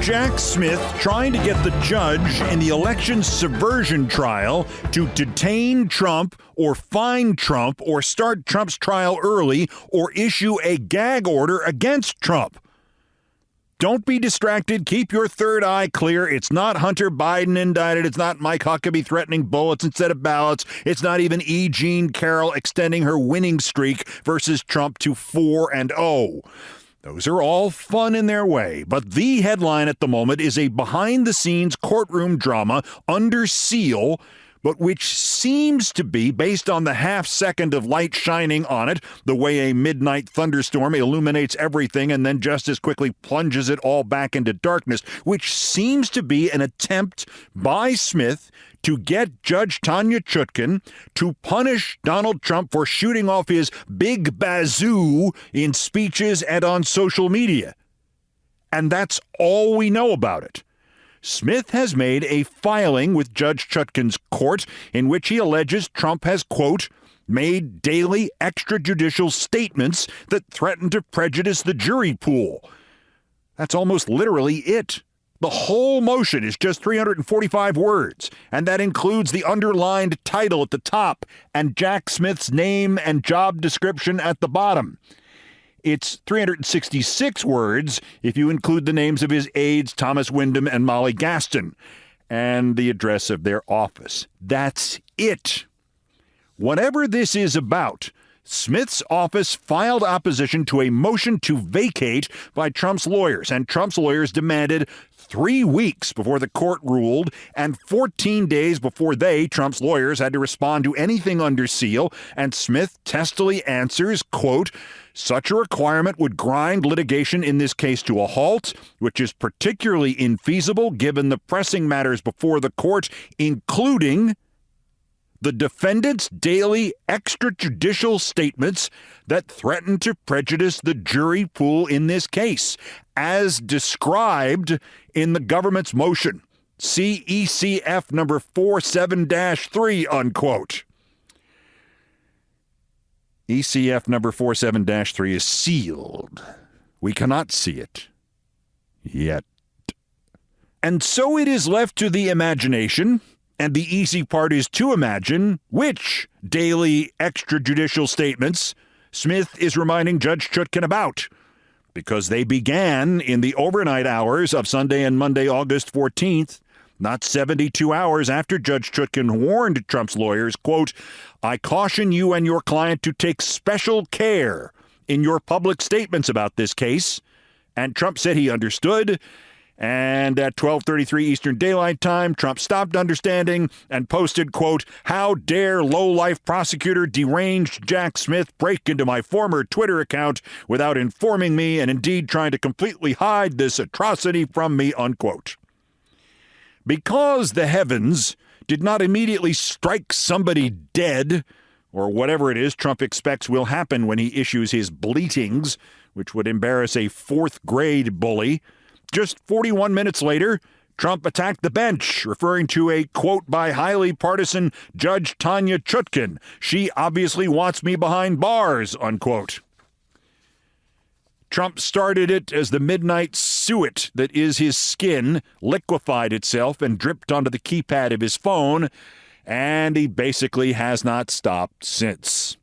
Jack Smith trying to get the judge in the Election Subversion Trial to detain Trump or fine Trump or start Trump's trial early or issue a gag order against Trump. Don't be distracted. Keep your third eye clear. It's not Hunter Biden indicted. It's not Mike Huckabee threatening bullets instead of ballots. It's not even E. Jean Carroll extending her winning streak versus Trump to 4-0. Those are all fun in their way, but the headline at the moment is a behind-the-scenes courtroom drama under seal, but which seems to be, based on the half second of light shining on it, the way a midnight thunderstorm illuminates everything and then just as quickly plunges it all back into darkness, which seems to be an attempt by Smith to get Judge Tanya Chutkan to punish Donald Trump for shooting off his big bazoo in speeches and on social media. And that's all we know about it. Smith has made a filing with Judge Chutkan's court in which he alleges Trump has, quote, made daily extrajudicial statements that threaten to prejudice the jury pool. That's almost literally it. The whole motion is just 345 words, and that includes the underlined title at the top and Jack Smith's name and job description at the bottom. It's 366 words if you include the names of his aides, Thomas Wyndham and Molly Gaston, and the address of their office. That's it. Whatever this is about, Smith's office filed opposition to a motion to vacate by Trump's lawyers, and Trump's lawyers demanded 3 weeks before the court ruled and 14 days before they, Trump's lawyers, had to respond to anything under seal, and Smith testily answers, quote, such a requirement would grind litigation in this case to a halt, which is particularly infeasible given the pressing matters before the court, including the defendant's daily extrajudicial statements that threaten to prejudice the jury pool in this case, as described in the government's motion. See ECF number 47-3, unquote. ECF number 47-3 is sealed. We cannot see it yet. And so it is left to the imagination, and the easy part is to imagine which daily extrajudicial statements Smith is reminding Judge Chutkan about, because they began in the overnight hours of Sunday and Monday, August 14th, not 72 hours after Judge Chutkan warned Trump's lawyers, quote, I caution you and your client to take special care in your public statements about this case. And Trump said he understood. And at 12:33 Eastern Daylight Time, Trump stopped understanding and posted, quote, how dare low-life prosecutor deranged Jack Smith break into my former Twitter account without informing me and indeed trying to completely hide this atrocity from me, unquote. Because the heavens did not immediately strike somebody dead, or whatever it is Trump expects will happen when he issues his bleatings, which would embarrass a fourth-grade bully, just 41 minutes later, Trump attacked the bench, referring to a quote by highly partisan Judge Tanya Chutkan. She obviously wants me behind bars, unquote. Trump started it as the midnight suet that is his skin liquefied itself and dripped onto the keypad of his phone, and he basically has not stopped since.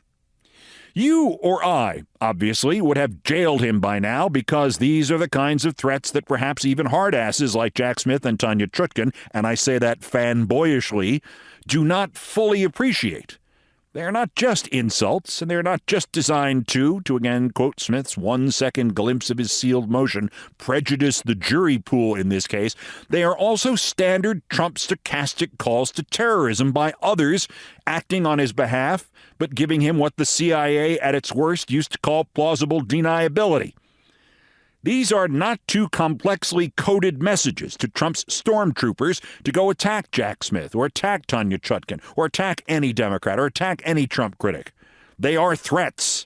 You or I, obviously, would have jailed him by now because these are the kinds of threats that perhaps even hardasses like Jack Smith and Tanya Chutkan, and I say that fanboyishly, do not fully appreciate. They are not just insults, and they are not just designed to again quote Smith's 1-second glimpse of his sealed motion, prejudice the jury pool in this case. They are also standard Trump stochastic calls to terrorism by others acting on his behalf, but giving him what the CIA at its worst used to call plausible deniability. These are not too complexly coded messages to Trump's stormtroopers to go attack Jack Smith or attack Tanya Chutkan or attack any Democrat or attack any Trump critic. They are threats,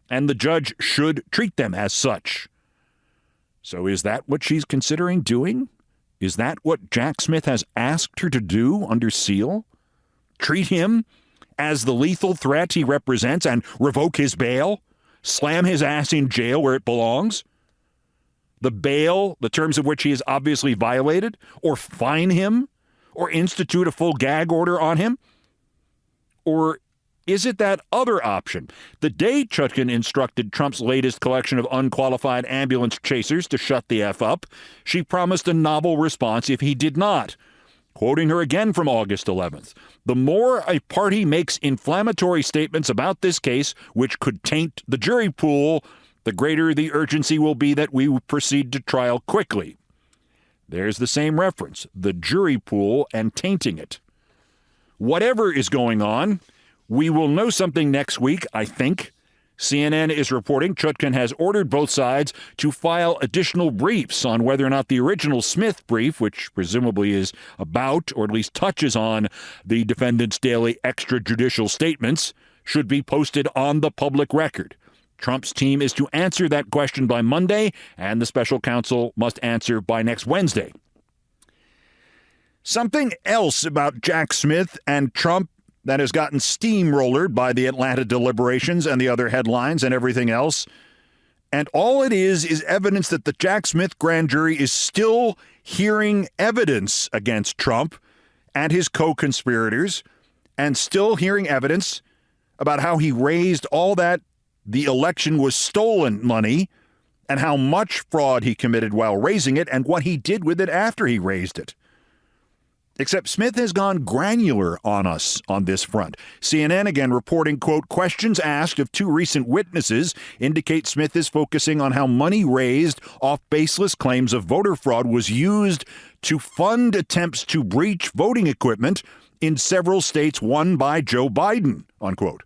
and the judge should treat them as such. So is that what she's considering doing? Is that what Jack Smith has asked her to do under seal? Treat him as the lethal threat he represents and revoke his bail? Slam his ass in jail where it belongs? the bail, the terms of which he has obviously violated, or fine him, or institute a full gag order on him? Or is it that other option? The day Chutkan instructed Trump's latest collection of unqualified ambulance chasers to shut the F up, she promised a novel response if he did not. Quoting her again from August 11th, "The more a party makes inflammatory statements about this case, which could taint the jury pool, the greater the urgency will be that we proceed to trial quickly." There's the same reference, the jury pool and tainting it. Whatever is going on, we will know something next week, I think. CNN is reporting Chutkan has ordered both sides to file additional briefs on whether or not the original Smith brief, which presumably is about or at least touches on the defendant's daily extrajudicial statements, should be posted on the public record. Trump's team is to answer that question by Monday, and the special counsel must answer by next Wednesday. Something else about Jack Smith and Trump that has gotten steamrollered by the Atlanta deliberations and the other headlines and everything else. And all it is evidence that the Jack Smith grand jury is still hearing evidence against Trump and his co-conspirators, and still hearing evidence about how he raised all that the election was stolen money and how much fraud he committed while raising it and what he did with it after he raised it. Except Smith has gone granular on us on this front. CNN again reporting, quote, "Questions asked of two recent witnesses indicate Smith is focusing on how money raised off baseless claims of voter fraud was used to fund attempts to breach voting equipment in several states won by Joe Biden," unquote.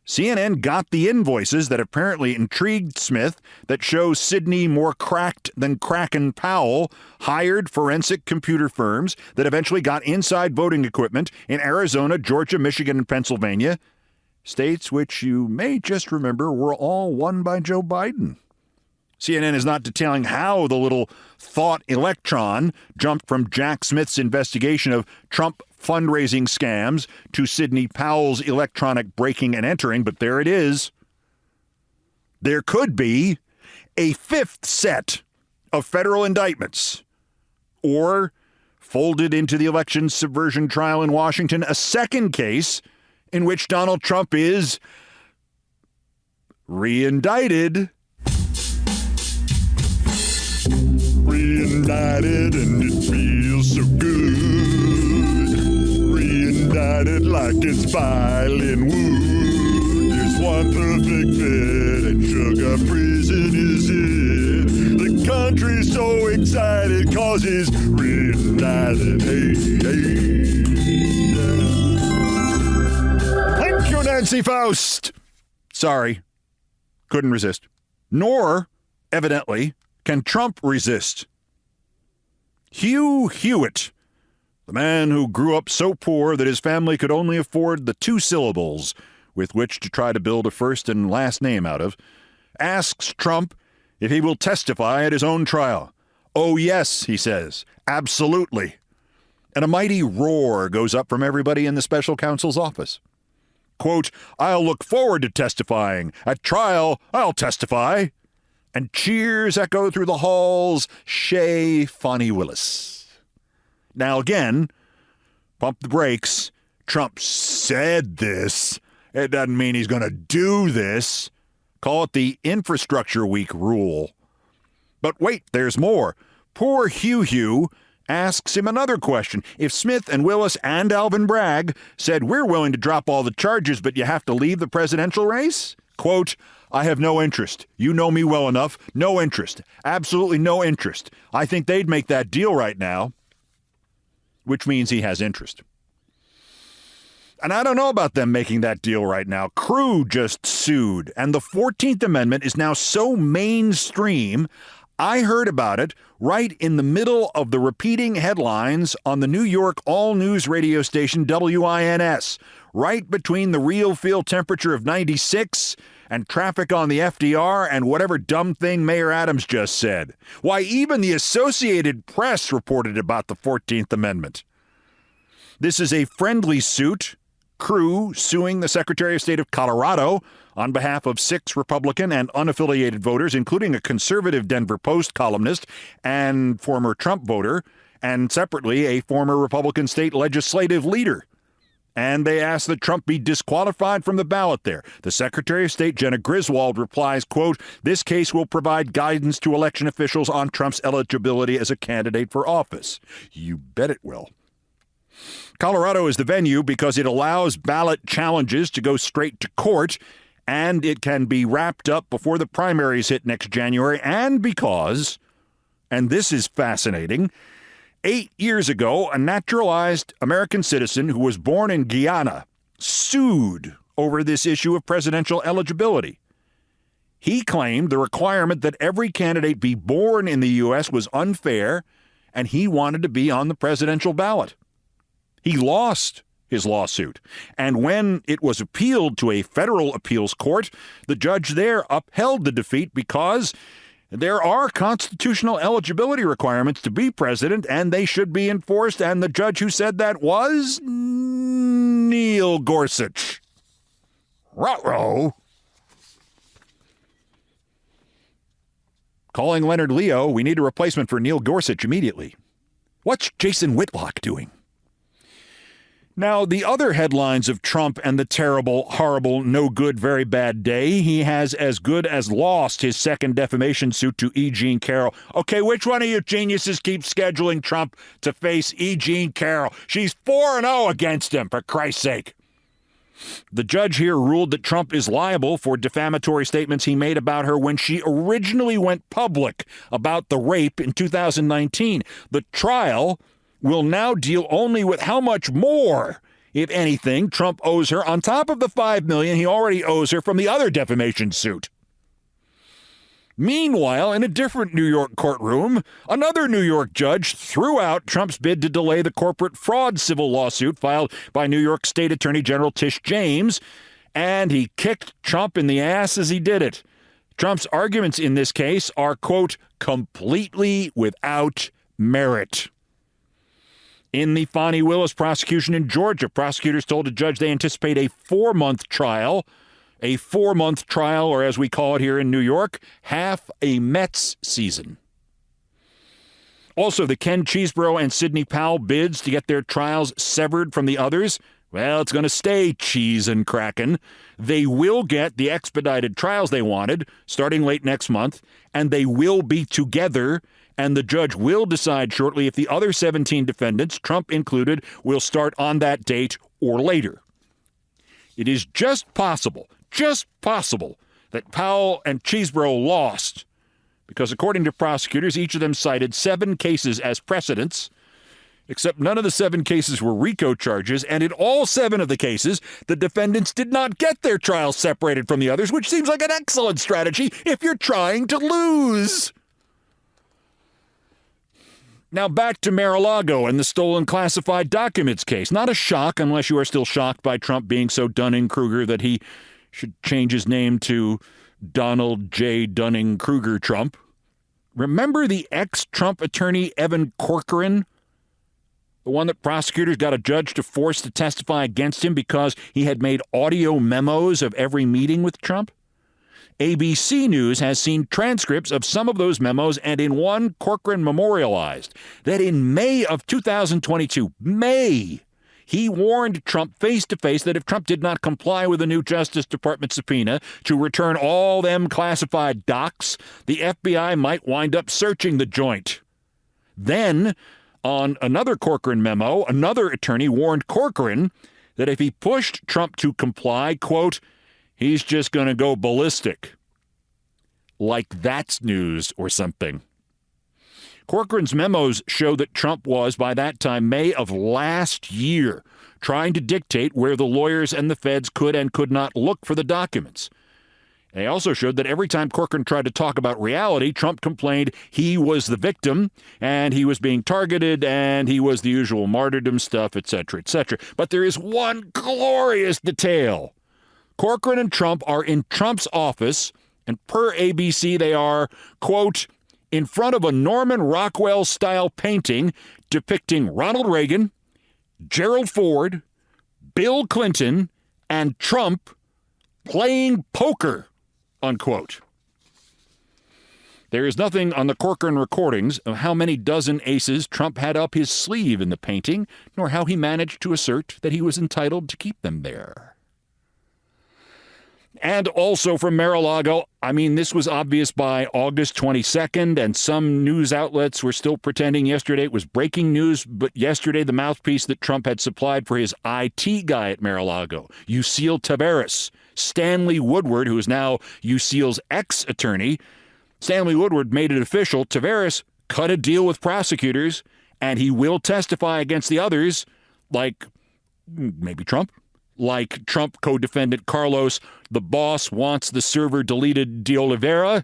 CNN got the invoices that apparently intrigued Smith that show Sidney more cracked than Kraken Powell hired forensic computer firms that eventually got inside voting equipment in Arizona, Georgia, Michigan, and Pennsylvania, states which you may just remember were all won by Joe Biden. CNN is not detailing how the little thought electron jumped from Jack Smith's investigation of Trump fundraising scams to Sidney Powell's electronic breaking and entering, but there it is. There could be a fifth set of federal indictments, or folded into the election subversion trial in Washington, a second case in which Donald Trump is re-indicted. Reindicted and it feels so good. Reindicted like it's filing wood. There's one perfect fit and sugar prison is it. The country's so excited cause he's reindicted. Hey, hey. Thank you, Nancy Faust. Sorry. Couldn't resist. Nor, evidently, can Trump resist? Hugh Hewitt, the man who grew up so poor that his family could only afford the 2 syllables with which to try to build a first and last name out of, asks Trump if he will testify at his own trial. "Oh, yes," he says, "absolutely." And a mighty roar goes up from everybody in the special counsel's office. Quote, "I'll look forward to testifying. At trial, I'll testify." And cheers echo through the halls. Shea Fonnie Willis. Now again, pump the brakes. Trump said this. It doesn't mean he's going to do this. Call it the Infrastructure Week rule. But wait, there's more. Poor Hugh asks him another question. If Smith and Willis and Alvin Bragg said, "We're willing to drop all the charges, but you have to leave the presidential race," quote, "I have no interest. You know me well enough. No interest. Absolutely no interest. I think they'd make that deal right now," which means he has interest. And I don't know about them making that deal right now. Crew just sued, and the 14th Amendment is now so mainstream, I heard about it right in the middle of the repeating headlines on the New York all-news radio station WINS, right between the real field temperature of 96 and traffic on the FDR and whatever dumb thing Mayor Adams just said. Why, even the Associated Press reported about the 14th Amendment. This is a friendly suit. Crew suing the Secretary of State of Colorado on behalf of 6 Republican and unaffiliated voters, including a conservative Denver Post columnist and former Trump voter, and separately a former Republican state legislative leader. And they asked that Trump be disqualified from the ballot there. The Secretary of State, Jenna Griswold, replies, quote, "This case will provide guidance to election officials on Trump's eligibility as a candidate for office." You bet it will. Colorado is the venue because it allows ballot challenges to go straight to court, and it can be wrapped up before the primaries hit next January, and because, and this is fascinating, 8 years ago, a naturalized American citizen who was born in Guyana sued over this issue of presidential eligibility. He claimed the requirement that every candidate be born in the U.S. was unfair, and he wanted to be on the presidential ballot. He lost his lawsuit, and when it was appealed to a federal appeals court, the judge there upheld the defeat because there are constitutional eligibility requirements to be president, and they should be enforced, and the judge who said that was Neil Gorsuch. Ruh-roh. Calling Leonard Leo, we need a replacement for Neil Gorsuch immediately. What's Jason Whitlock doing? Now, the other headlines of Trump and the terrible, horrible, no good, very bad day, he has as good as lost his second defamation suit to E. Jean Carroll. Okay, which one of you geniuses keeps scheduling Trump to face E. Jean Carroll? She's 4-0 against him, for Christ's sake. The judge here ruled that Trump is liable for defamatory statements he made about her when she originally went public about the rape in 2019. The trial will now deal only with how much more, if anything, Trump owes her on top of the $5 million he already owes her from the other defamation suit. Meanwhile, in a different New York courtroom, another New York judge threw out Trump's bid to delay the corporate fraud civil lawsuit filed by New York State Attorney General Tish James, and he kicked Trump in the ass as he did it. Trump's arguments in this case are, quote, completely without merit. In the Fani Willis prosecution in Georgia, prosecutors told a judge they anticipate a 4-month trial, or as we call it here in New York, half a Mets season. Also, the Ken Cheeseborough and Sidney Powell bids to get their trials severed from the others, well, it's going to stay cheese and Kraken. They will get the expedited trials they wanted starting late next month, and they will be together, and the judge will decide shortly if the other 17 defendants, Trump included, will start on that date or later. It is just possible that Powell and Cheeseborough lost because, according to prosecutors, each of them cited 7 cases as precedents, except none of the 7 cases were RICO charges, and in all 7 of the cases, the defendants did not get their trials separated from the others, which seems like an excellent strategy if you're trying to lose. Now back to Mar-a-Lago and the stolen classified documents case. Not a shock, unless you are still shocked by Trump being so Dunning-Kruger that he should change his name to Donald J. Dunning-Kruger Trump. Remember the ex-Trump attorney Evan Corcoran? The one that prosecutors got a judge to force to testify against him because he had made audio memos of every meeting with Trump? ABC News has seen transcripts of some of those memos, and in one, Corcoran memorialized that in May of 2022, he warned Trump face-to-face that if Trump did not comply with a new Justice Department subpoena to return all them classified docs, the FBI might wind up searching the joint. Then, on another Corcoran memo, another attorney warned Corcoran that if he pushed Trump to comply, quote, he's just going to go ballistic. Like that's news or something. Corcoran's memos show that Trump was, by that time, May of last year, trying to dictate where the lawyers and the feds could and could not look for the documents. They also showed that every time Corcoran tried to talk about reality, Trump complained he was the victim, and he was being targeted, and he was the usual martyrdom stuff, etc., etc. But there is one glorious detail. Corcoran and Trump are in Trump's office, and per ABC, they are, quote, in front of a Norman Rockwell-style painting depicting Ronald Reagan, Gerald Ford, Bill Clinton, and Trump playing poker, unquote. There is nothing on the Corcoran recordings of how many dozen aces Trump had up his sleeve in the painting, nor how he managed to assert that he was entitled to keep them there. And also from Mar-a-Lago, this was obvious by August 22nd, and some news outlets were still pretending yesterday it was breaking news, but yesterday the mouthpiece that Trump had supplied for his IT guy at Mar-a-Lago, Yuscil Taveras, Stanley Woodward, who is now Yuscil's ex-attorney, Stanley Woodward made it official. Taveras cut a deal with prosecutors, and he will testify against the others, like maybe Trump. Like Trump co-defendant Carlos, the boss wants the server deleted de Oliveira,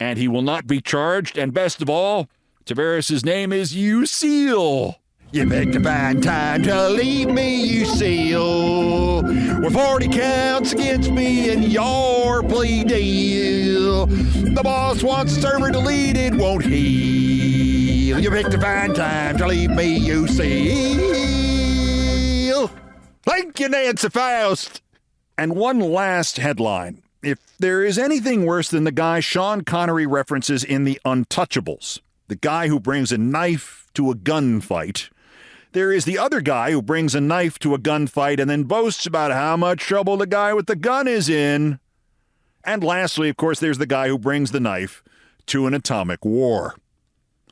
and he will not be charged. And best of all, Taveras' name is Yuscil. You picked a fine time to leave me, Yuscil, with 40 counts against me in your plea deal. The boss wants the server deleted, won't he? You picked a fine time to leave me, Yuscil. Thank you, Nancy Faust. And one last headline. If there is anything worse than the guy Sean Connery references in The Untouchables, the guy who brings a knife to a gunfight, there is the other guy who brings a knife to a gunfight and then boasts about how much trouble the guy with the gun is in. And lastly, of course, there's the guy who brings the knife to an atomic war.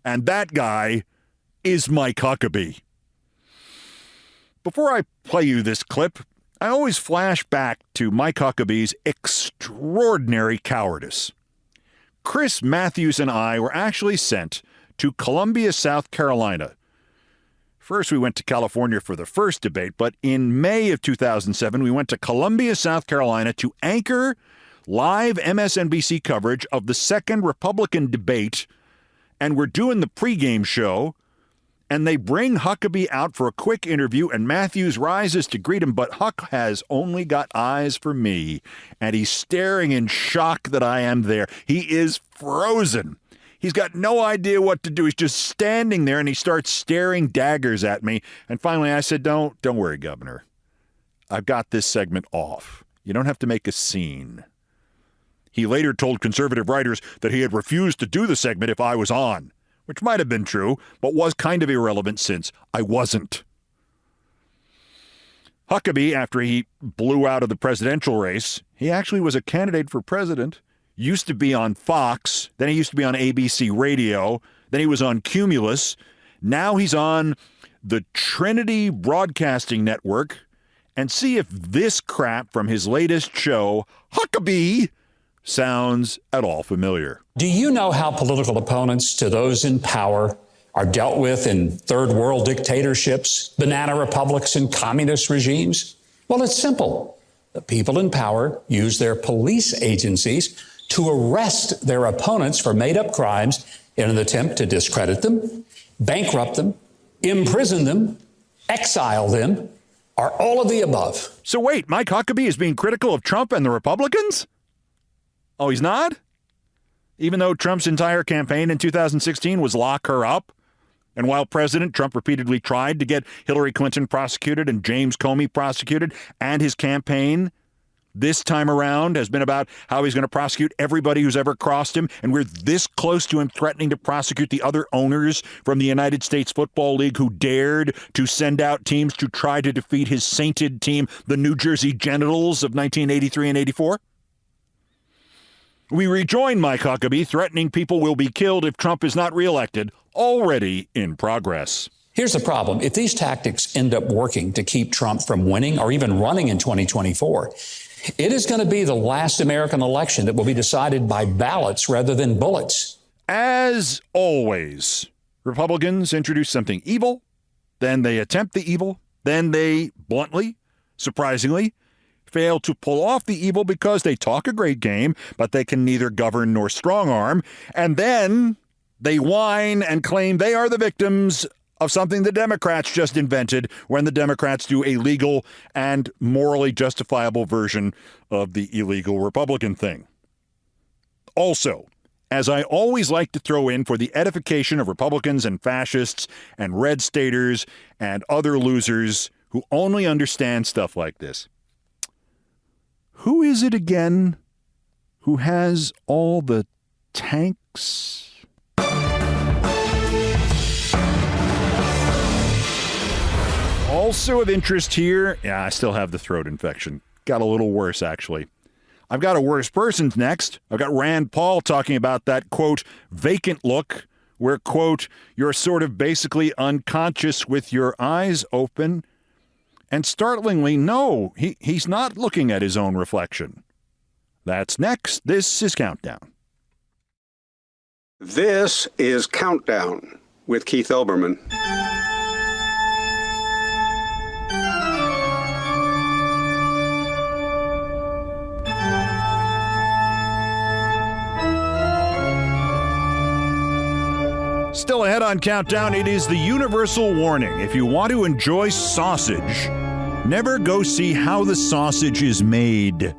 And that guy is Mike Huckabee. Before I play you this clip, I always flash back to Mike Huckabee's extraordinary cowardice. Chris Matthews and I were actually sent to Columbia, South Carolina. First, we went to California for the first debate, but in May of 2007, we went to Columbia, South Carolina to anchor live MSNBC coverage of the second Republican debate, and we're doing the pregame show. And they bring Huckabee out for a quick interview, and Matthews rises to greet him, but Huck has only got eyes for me, and he's staring in shock that I am there. He is frozen. He's got no idea what to do. He's just standing there, and he starts staring daggers at me. And finally, I said, don't worry, Governor. I've got this segment off. You don't have to make a scene. He later told conservative writers that he had refused to do the segment if I was on, which might have been true, but was kind of irrelevant since I wasn't. Huckabee, after he blew out of the presidential race, he actually was a candidate for president, used to be on Fox, then he used to be on ABC Radio, then he was on Cumulus, now he's on the Trinity Broadcasting Network, and see if this crap from his latest show, Huckabee, sounds at all familiar. Do you know how political opponents to those in power are dealt with in third world dictatorships, banana republics, and communist regimes? Well, it's simple. The people in power use their police agencies to arrest their opponents for made-up crimes in an attempt to discredit them, bankrupt them, imprison them, exile them, or all of the above. So wait, Mike Huckabee is being critical of Trump and the Republicans? Oh, he's not? Even though Trump's entire campaign in 2016 was lock her up, and while President Trump repeatedly tried to get Hillary Clinton prosecuted and James Comey prosecuted, and his campaign this time around has been about how he's going to prosecute everybody who's ever crossed him, and we're this close to him threatening to prosecute the other owners from the United States Football League who dared to send out teams to try to defeat his sainted team, the New Jersey Genitals of 1983 and 84. We rejoin Mike Huckabee, threatening people will be killed if Trump is not reelected, already in progress. Here's the problem. If these tactics end up working to keep Trump from winning or even running in 2024, it is going to be the last American election that will be decided by ballots rather than bullets. As always, Republicans introduce something evil, then they attempt the evil, then they bluntly, surprisingly, fail to pull off the evil because they talk a great game, but they can neither govern nor strong-arm, and then they whine and claim they are the victims of something the Democrats just invented when the Democrats do a legal and morally justifiable version of the illegal Republican thing. Also, as I always like to throw in for the edification of Republicans and fascists and red staters and other losers who only understand stuff like this, Who is it again who has all the tanks? Also of interest here, I still have the throat infection. Got a little worse, actually. I've got a worse person's next. I've got Rand Paul talking about that, quote, vacant look, where, quote, you're sort of basically unconscious with your eyes open. And startlingly, no, he's not looking at his own reflection. That's next. This is Countdown. This is Countdown with Keith Olbermann. Still ahead on Countdown, it is the universal warning. If you want to enjoy sausage, never go see how the sausage is made.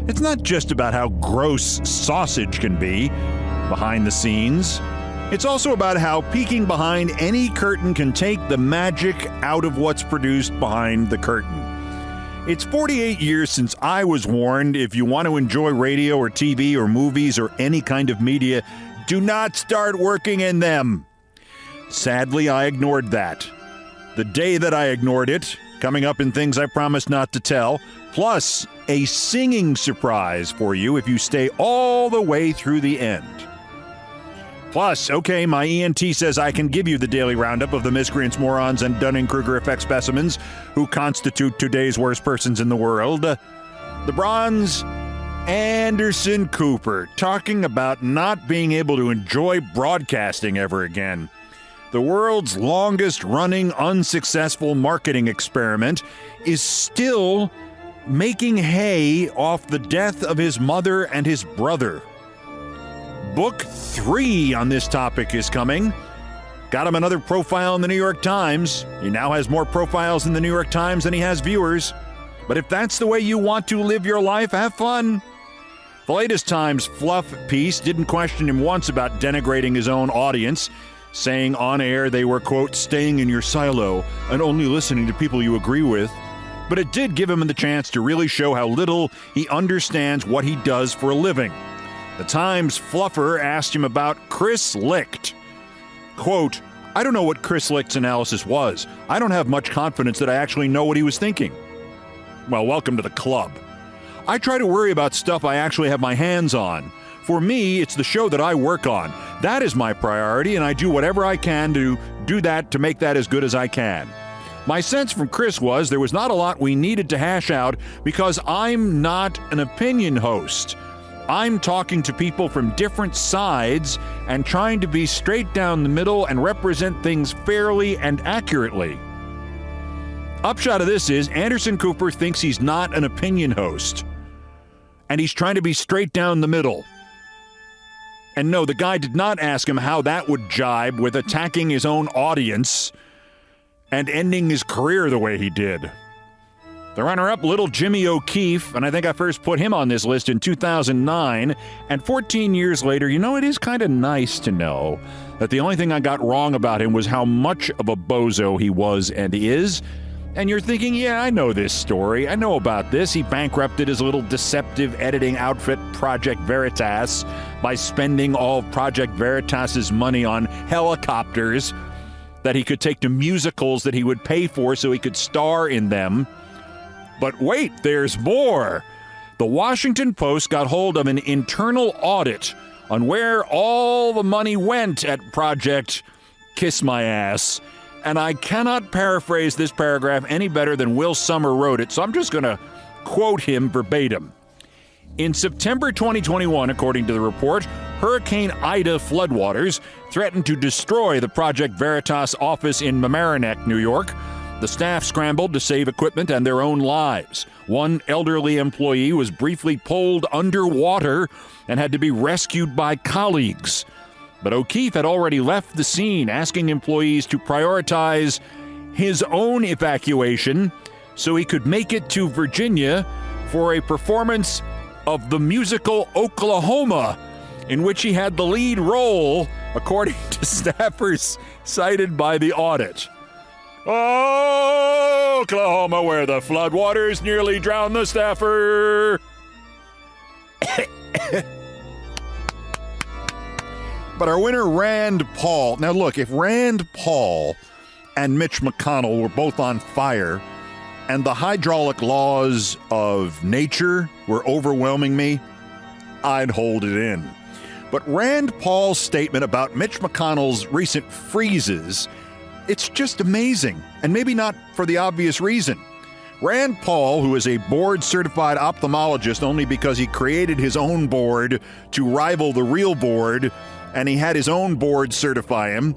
It's not just about how gross sausage can be behind the scenes. It's also about how peeking behind any curtain can take the magic out of what's produced behind the curtain. It's 48 years since I was warned, if you want to enjoy radio or TV or movies or any kind of media, do not start working in them. Sadly, I ignored that. The day that I ignored it, coming up in Things I Promised Not to Tell, plus a singing surprise for you if you stay all the way through the end. Plus, okay, my ENT says I can give you the daily roundup of the miscreants, morons, and Dunning-Kruger effect specimens who constitute today's worst persons in the world. The Bronze Anderson Cooper talking about not being able to enjoy broadcasting ever again. The world's longest-running unsuccessful marketing experiment is still making hay off the death of his mother and his brother. Book 3 on this topic is coming. Got him another profile in the New York Times. He now has more profiles in the New York Times than he has viewers. But if that's the way you want to live your life, have fun. The latest Times fluff piece didn't question him once about denigrating his own audience, saying on air they were, quote, staying in your silo and only listening to people you agree with. But it did give him the chance to really show how little he understands what he does for a living. The Times fluffer asked him about Chris Licht. Quote, I don't know what Chris Licht's analysis was. I don't have much confidence that I actually know what he was thinking. Well, welcome to the club. I try to worry about stuff I actually have my hands on. For me, it's the show that I work on. That is my priority, and I do whatever I can to do that to make that as good as I can. My sense from Chris was there was not a lot we needed to hash out because I'm not an opinion host. I'm talking to people from different sides and trying to be straight down the middle and represent things fairly and accurately. Upshot of this is Anderson Cooper thinks he's not an opinion host, and he's trying to be straight down the middle. And no, the guy did not ask him how that would jibe with attacking his own audience and ending his career the way he did. The runner-up, little Jimmy O'Keefe, and I think I first put him on this list in 2009, and 14 years later, it is kind of nice to know that the only thing I got wrong about him was how much of a bozo he was and is. And you're thinking, yeah, I know this story. I know about this. He bankrupted his little deceptive editing outfit, Project Veritas, by spending all Project Veritas's money on helicopters that he could take to musicals that he would pay for so he could star in them. But wait, there's more. The Washington Post got hold of an internal audit on where all the money went at Project Kiss My Ass. And I cannot paraphrase this paragraph any better than Will Sommer wrote it, so I'm just going to quote him verbatim. In September 2021, according to the report, Hurricane Ida floodwaters threatened to destroy the Project Veritas office in Mamaroneck, New York. The staff scrambled to save equipment and their own lives. One elderly employee was briefly pulled underwater and had to be rescued by colleagues. But O'Keefe had already left the scene, asking employees to prioritize his own evacuation so he could make it to Virginia for a performance of the musical Oklahoma, in which he had the lead role, according to staffers cited by the audit. Oh, Oklahoma, where the floodwaters nearly drowned the staffer. But our winner, Rand Paul. Now, look, if Rand Paul and Mitch McConnell were both on fire and the hydraulic laws of nature were overwhelming me, I'd hold it in. But Rand Paul's statement about Mitch McConnell's recent freezes, it's just amazing, and maybe not for the obvious reason. Rand Paul, who is a board-certified ophthalmologist only because he created his own board to rival the real board, and he had his own board certify him,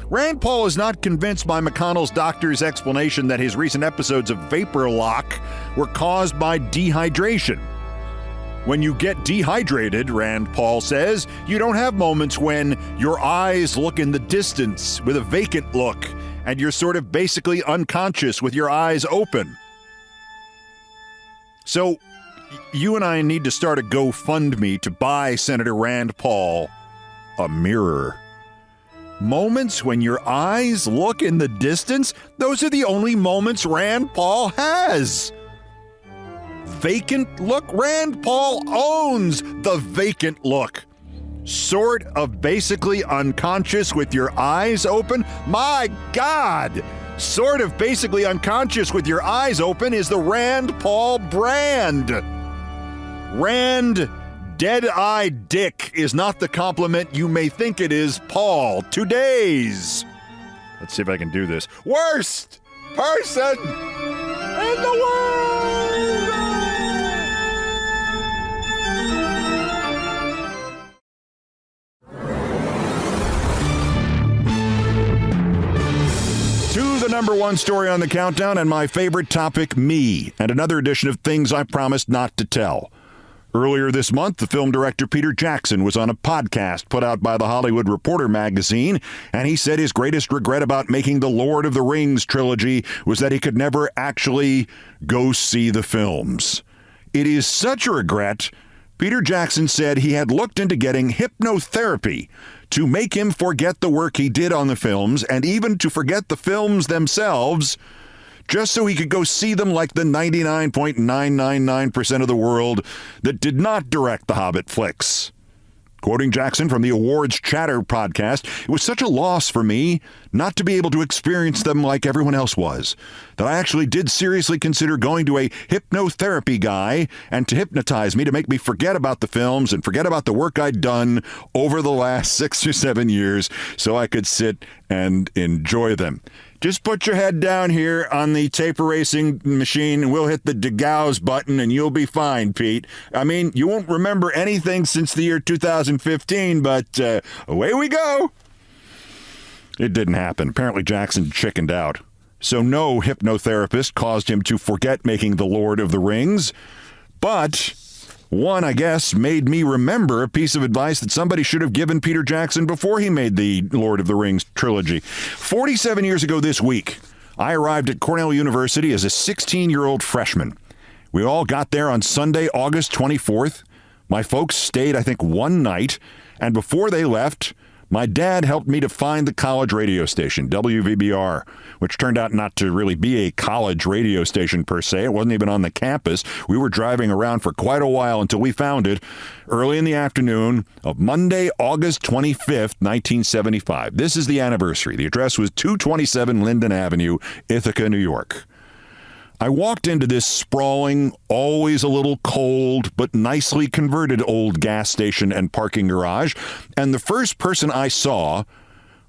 Rand Paul is not convinced by McConnell's doctor's explanation that his recent episodes of vapor lock were caused by dehydration. When you get dehydrated, Rand Paul says, you don't have moments when your eyes look in the distance with a vacant look and you're sort of basically unconscious with your eyes open. So you and I need to start a GoFundMe to buy Senator Rand Paul a mirror. Moments when your eyes look in the distance, those are the only moments Rand Paul has. Vacant look? Rand Paul owns the vacant look. Sort of basically unconscious with your eyes open? My God! Sort of basically unconscious with your eyes open is the Rand Paul brand. Rand Dead-Eye Dick is not the compliment you may think it is, Paul. Today's, let's see if I can do this, worst person in the world! To the number one story on the countdown and my favorite topic, me, and another edition of Things I Promised Not to Tell. Earlier this month, the film director Peter Jackson was on a podcast put out by The Hollywood Reporter magazine, and he said his greatest regret about making the Lord of the Rings trilogy was that he could never actually go see the films. It is such a regret, Peter Jackson said he had looked into getting hypnotherapy to make him forget the work he did on the films and even to forget the films themselves, just so he could go see them like the 99.999% of the world that did not direct the Hobbit flicks. Quoting Jackson from the Awards Chatter podcast, it was such a loss for me not to be able to experience them like everyone else was, that I actually did seriously consider going to a hypnotherapy guy and to hypnotize me to make me forget about the films and forget about the work I'd done over the last 6 or 7 years so I could sit and enjoy them. Just put your head down here on the tape erasing machine and we'll hit the degauss button and you'll be fine, Pete. I mean, you won't remember anything since the year 2015, but away we go. It didn't happen. Apparently Jackson chickened out. So no hypnotherapist caused him to forget making The Lord of the Rings, but one, I guess, made me remember a piece of advice that somebody should have given Peter Jackson before he made the Lord of the Rings trilogy. 47 years ago this week, I arrived at Cornell University as a 16-year-old freshman. We all got there on Sunday, August 24th. My folks stayed, I think, one night, and before they left, my dad helped me to find the college radio station, WVBR, which turned out not to really be a college radio station per se. It wasn't even on the campus. We were driving around for quite a while until we found it early in the afternoon of Monday, August 25th, 1975. This is the anniversary. The address was 227 Linden Avenue, Ithaca, New York. I walked into this sprawling, always a little cold, but nicely converted old gas station and parking garage, and the first person I saw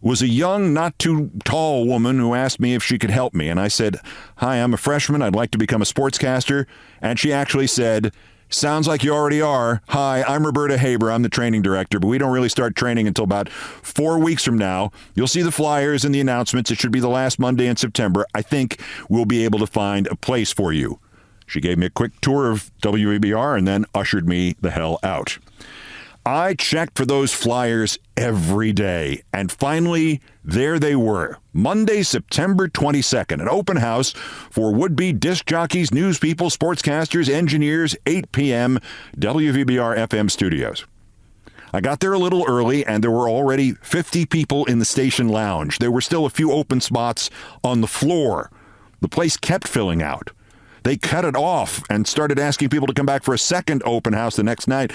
was a young, not too tall woman who asked me if she could help me. And I said, "Hi, I'm a freshman. I'd like to become a sportscaster." And she actually said, "Sounds like you already are. Hi, I'm Roberta Haber. I'm the training director, but we don't really start training until about 4 weeks from now. You'll see the flyers and the announcements. It should be the last Monday in September. I think we'll be able to find a place for you." She gave me a quick tour of WABR and then ushered me the hell out. I checked for those flyers every day, and finally, there they were. Monday, September 22nd, an open house for would-be disc jockeys, news people, sportscasters, engineers, 8 p.m., WVBR FM studios. I got there a little early, and there were already 50 people in the station lounge. There were still a few open spots on the floor. The place kept filling out. they cut it off and started asking people to come back for a second open house the next night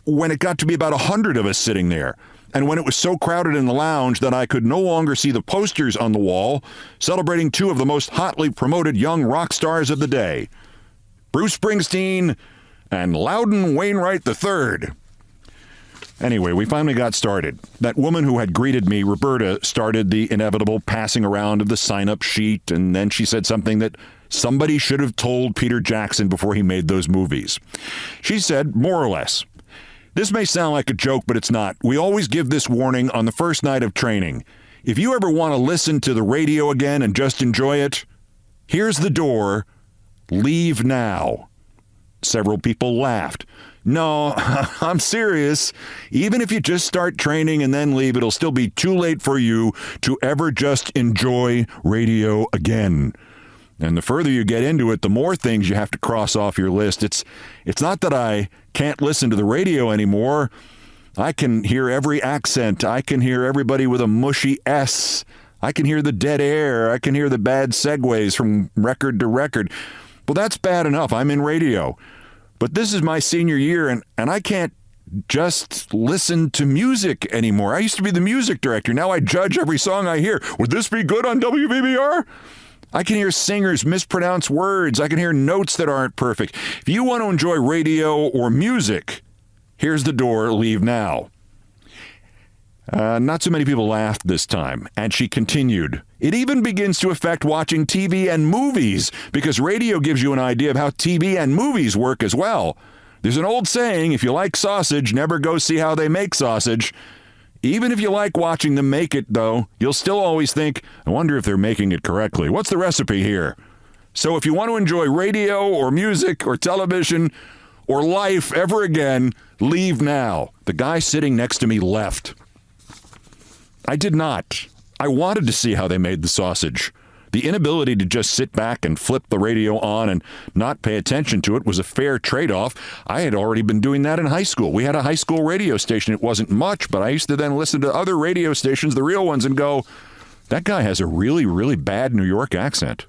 when it got to be about 100 of us sitting there. And when it was so crowded in the lounge that I could no longer see the posters on the wall celebrating two of the most hotly promoted young rock stars of the day, Bruce Springsteen and Loudon Wainwright III. Anyway, we finally got started. That woman who had greeted me, Roberta, started the inevitable passing around of the sign-up sheet, and then she said something that somebody should have told Peter Jackson before he made those movies. She said, more or less, "This may sound like a joke, but it's not. We always give this warning on the first night of training. If you ever want to listen to the radio again and just enjoy it, here's the door. Leave now." Several people laughed. "No, I'm serious. Even if you just start training and then leave, it'll still be too late for you to ever just enjoy radio again." And the further you get into it, the more things you have to cross off your list. It's not that I can't listen to the radio anymore. I can hear every accent. I can hear everybody with a mushy S. I can hear the dead air. I can hear the bad segues from record to record. Well, that's bad enough. I'm in radio. But this is my senior year, and I can't just listen to music anymore. I used to be the music director. Now I judge every song I hear. Would this be good on WVBR? I can hear singers mispronounce words. I can hear notes that aren't perfect. If you want to enjoy radio or music, here's the door. Leave now. Not so many people laughed this time, and she continued. "It even begins to affect watching TV and movies, because radio gives you an idea of how TV and movies work as well. There's an old saying, if you like sausage, never go see how they make sausage. Even if you like watching them make it, though, you'll still always think, I wonder if they're making it correctly. What's the recipe here? So if you want to enjoy radio or music or television or life ever again, leave now." The guy sitting next to me left. I did not. I wanted to see how they made the sausage. The inability to just sit back and flip the radio on and not pay attention to it was a fair trade-off. I had already been doing that in high school. We had a high school radio station. It wasn't much, but I used to then listen to other radio stations, the real ones, and go, that guy has a really, really bad New York accent.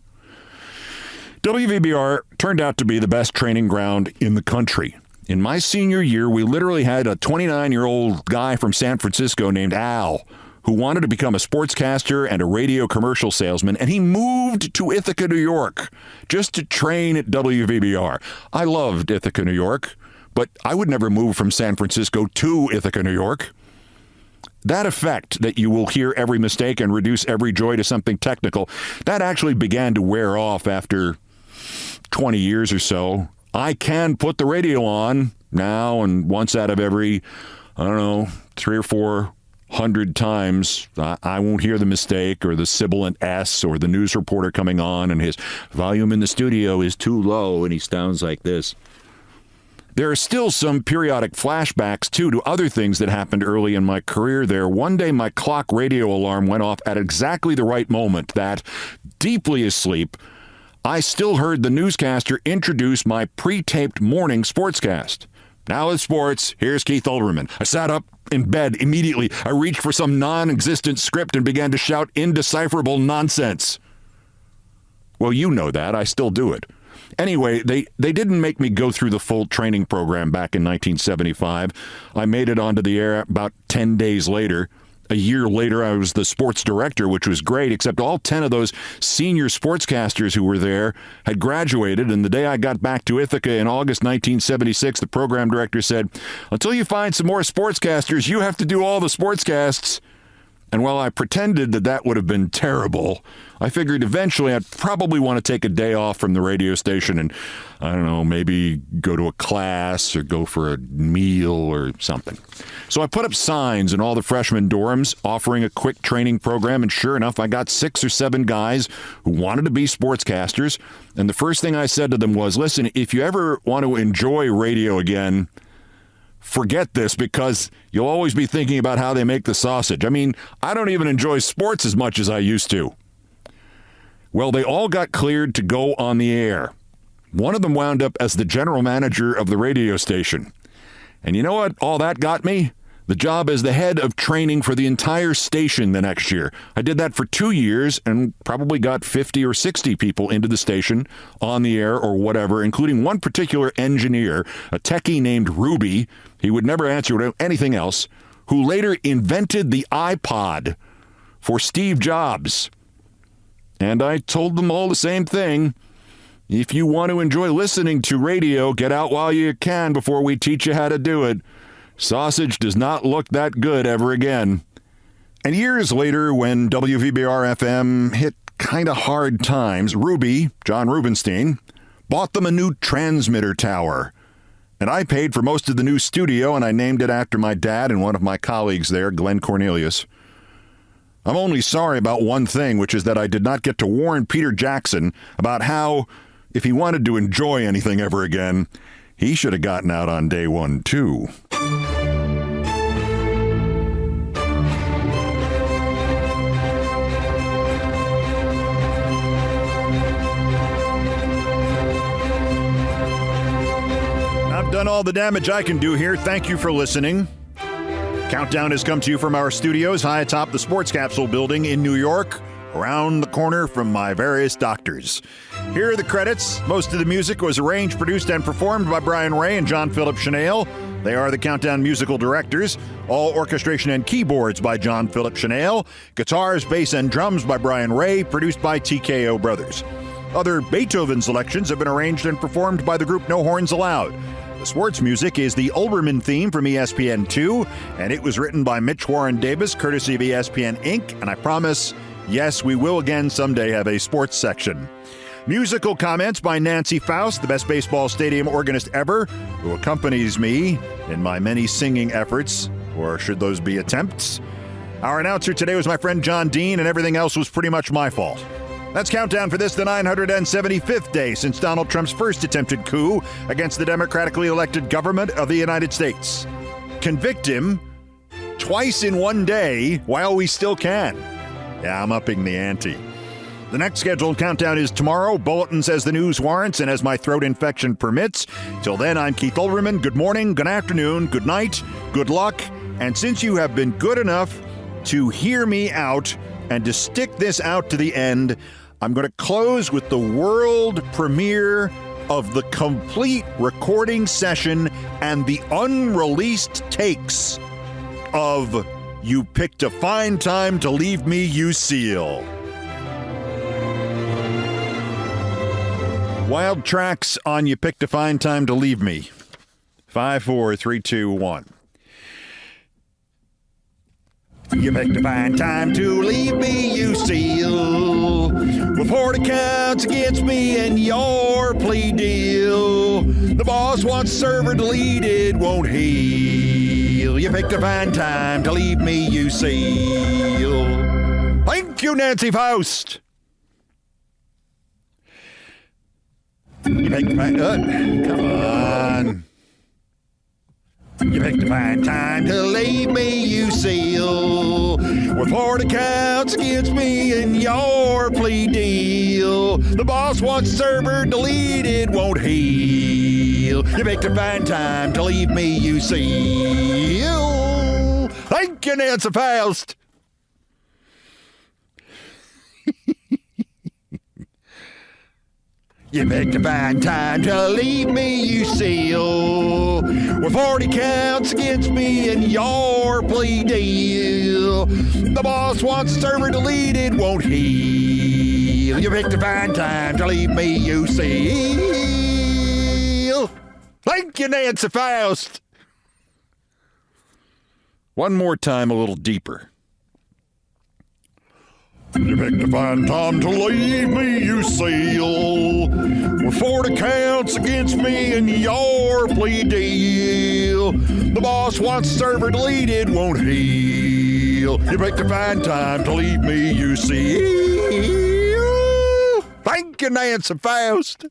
WVBR turned out to be the best training ground in the country. In my senior year, we literally had a 29-year-old guy from San Francisco named Al, who wanted to become a sportscaster and a radio commercial salesman, and he moved to Ithaca, New York, just to train at WVBR. I loved Ithaca, New York, but I would never move from San Francisco to Ithaca, New York. That effect that you will hear every mistake and reduce every joy to something technical, that actually began to wear off after 20 years or so. I can put the radio on now, and once out of every, 3 or 400 times, I won't hear the mistake or the sibilant S or the news reporter coming on and his volume in the studio is too low and he sounds like this. There are still some periodic flashbacks, too, to other things that happened early in my career there. One day, my clock radio alarm went off at exactly the right moment that, deeply asleep, I still heard the newscaster introduce my pre-taped morning sportscast. Now with sports, here's Keith Olbermann. I sat up in bed immediately. I reached for some non-existent script and began to shout indecipherable nonsense. Well, you know that. I still do it. Anyway, they didn't make me go through the full training program back in 1975. I made it onto the air about 10 days later. A year later, I was the sports director, which was great, except all 10 of those senior sportscasters who were there had graduated, and the day I got back to Ithaca in August 1976, the program director said, "Until you find some more sportscasters, you have to do all the sportscasts." And while I pretended that would have been terrible, I figured eventually I'd probably want to take a day off from the radio station and, maybe go to a class or go for a meal or something. So I put up signs in all the freshman dorms offering a quick training program, and sure enough, I got 6 or 7 guys who wanted to be sportscasters. And the first thing I said to them was, listen, if you ever want to enjoy radio again, forget this, because you'll always be thinking about how they make the sausage. I mean, I don't even enjoy sports as much as I used to. Well, they all got cleared to go on the air. One of them wound up as the general manager of the radio station. And you know what all that got me? the job as the head of training for the entire station the next year. I did that for 2 years and probably got 50 or 60 people into the station on the air or whatever, including one particular engineer, a techie named Ruby. He would never answer anything else, who later invented the iPod for Steve Jobs. And I told them all the same thing. If you want to enjoy listening to radio, get out while you can before we teach you how to do it. Sausage does not look that good ever again. And years later, when WVBR-FM hit kind of hard times, Ruby, John Rubenstein, bought them a new transmitter tower. And I paid for most of the new studio, and I named it after my dad and one of my colleagues there, Glenn Cornelius. I'm only sorry about one thing, which is that I did not get to warn Peter Jackson about how, if he wanted to enjoy anything ever again, he should have gotten out on day one, too. I've done all the damage I can do here. Thank you for listening. Countdown has come to you from our studios high atop the Sports Capsule building in New York, around the corner from my various doctors. Here are the credits. Most of the music was arranged, produced, and performed by Brian Ray and John Philip Chanel. They are the Countdown musical directors. All orchestration and keyboards by John Philip Chanel. Guitars, bass, and drums by Brian Ray, produced by TKO Brothers. Other Beethoven selections have been arranged and performed by the group No Horns Allowed. The sports music is the Olbermann theme from ESPN2, and it was written by Mitch Warren Davis, courtesy of ESPN Inc., and I promise, yes, we will again someday have a sports section. Musical comments by Nancy Faust, the best baseball stadium organist ever, who accompanies me in my many singing efforts, or should those be attempts. Our announcer today was my friend John Dean, and everything else was pretty much my fault. That's Countdown for this, the 975th day since Donald Trump's first attempted coup against the democratically elected government of the United States. Convict him twice in one day while we still can. Yeah, I'm upping the ante. The next scheduled countdown is tomorrow. Bulletins as the news warrants and as my throat infection permits. Till then, I'm Keith Olbermann. Good morning, good afternoon, good night, good luck. And since you have been good enough to hear me out and to stick this out to the end, I'm going to close with the world premiere of the complete recording session and the unreleased takes of You Picked a Fine Time to Leave Me, You Seal. Wild tracks on You Picked a Fine Time to Leave Me. 5, 4, 3, 2, 1. You picked a fine time to leave me, you seal. With 40 counts against me and your plea deal. The boss wants server deleted, won't heal. You picked a fine time to leave me, you seal. Thank you, Nancy Faust. You picked a fine... come on. You picked a fine time to leave me, you seal. With 40 counts against me and your plea deal. The boss wants server deleted, won't heal. You picked a fine time to leave me, you seal. Thank you, Nancy Faust. You picked a fine time to leave me, you seal. With 40 counts against me and your plea deal. The boss wants server deleted, won't heal. You picked a fine time to leave me, you seal. Thank you, Nancy Faust. One more time, a little deeper. You picked a fine time to leave me, you seal. With 40 counts against me and your plea deal. The boss wants server deleted, won't heal. You picked a fine time to leave me, you seal. Thank you, Nancy Faust.